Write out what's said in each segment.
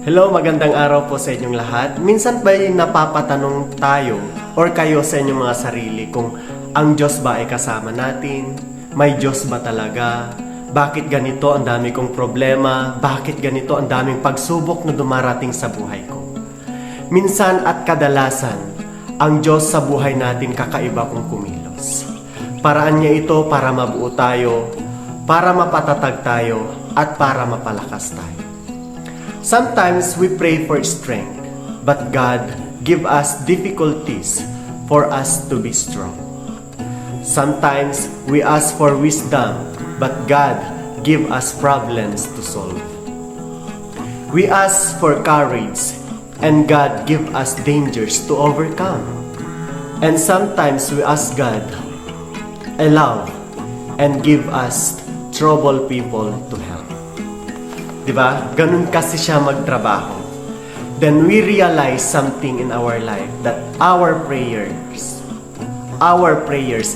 Hello, magandang araw po sa inyong lahat. Minsan ba'y napapatanong tayo or kayo sa inyong mga sarili kung ang Diyos ba ay kasama natin? May Diyos ba talaga? Bakit ganito ang dami kong problema? Bakit ganito ang daming pagsubok na dumarating sa buhay ko? Minsan at kadalasan, ang Diyos sa buhay natin kakaiba kung kumilos. Paraan niya ito para mabuo tayo, para mapatatag tayo, at para mapalakas tayo. Sometimes we pray for strength, but God give us difficulties for us to be strong. Sometimes we ask for wisdom, but God give us problems to solve. We ask for courage, and God give us dangers to overcome. And sometimes we ask God a love and give us troubled people to help. Diba? Ganun kasi siya magtrabaho. Then we realize something in our life that our prayers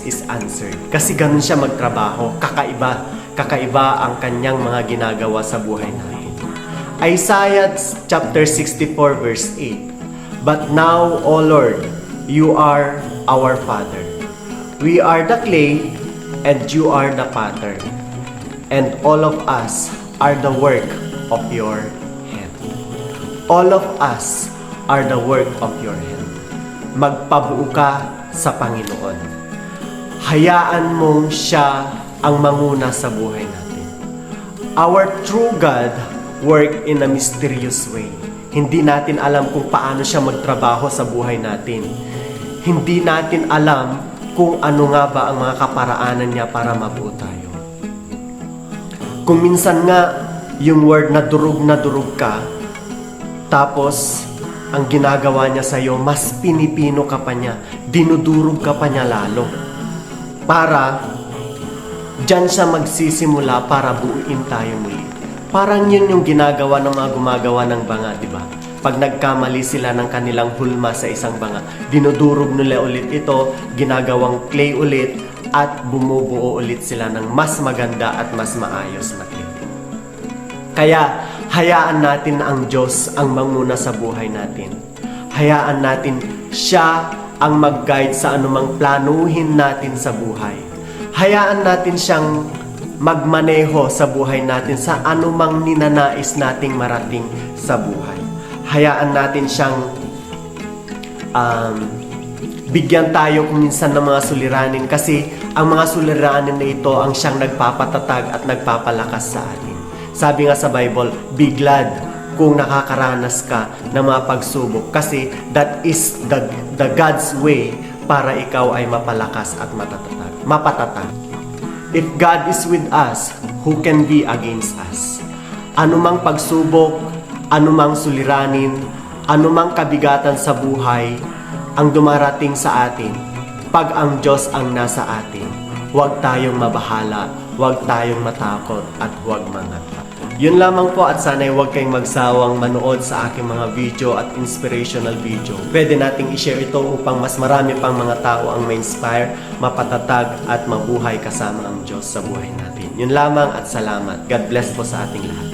is answered. Kasi ganun siya magtrabaho. Kakaiba ang kanyang mga ginagawa sa buhay natin. Isaiah chapter 64 verse 8. But now, O Lord, you are our Father. We are the clay, and you are the potter. And all of us are the work of your hand. All of us are the work of your hand. Magpabuo ka sa Panginoon. Hayaan mong siya ang manguna sa buhay natin. Our true God work in a mysterious way. Hindi natin alam kung paano siya magtrabaho sa buhay natin. Hindi natin alam kung ano nga ba ang mga kaparaanan niya para mabuo tayo. Kung minsan nga, yung word na durug ka, tapos, ang ginagawa niya sa'yo, mas pinipino ka pa niya, dinudurog ka pa niya lalo. Para, dyan siya magsisimula para buuin tayo muli. Parang yun yung ginagawa ng mga gumagawa ng banga, di ba? Pag nagkamali sila ng kanilang hulma sa isang banga, dinudurog nila ulit ito, ginagawang clay ulit, at bumubuo ulit sila ng mas maganda at mas maayos na clay. Kaya, hayaan natin na ang Diyos ang manguna sa buhay natin. Hayaan natin siya ang mag-guide sa anumang planuhin natin sa buhay. Hayaan natin siyang magmaneho sa buhay natin sa anumang ninanais nating marating sa buhay. Hayaan natin siyang bigyan tayo kung minsan ng mga suliranin kasi ang mga suliranin na ito ang siyang nagpapatatag at nagpapalakas sa atin. Sabi nga sa Bible, be glad kung nakakaranas ka ng mga pagsubok kasi that is the God's way para ikaw ay mapalakas at mapatatag. If God is with us, who can be against us? Anumang pagsubok, anumang suliranin, anumang kabigatan sa buhay, ang dumarating sa atin, pag ang Diyos ang nasa atin, huwag tayong mabahala, huwag tayong matakot, at huwag mangatwa. Yun lamang po at sana'y huwag kayong magsawang manood sa aking mga video at inspirational video. Pwede nating i-share ito upang mas marami pang mga tao ang ma-inspire, mapatatag, at mabuhay kasama ang Diyos sa buhay natin. Yun lamang at salamat. God bless po sa ating lahat.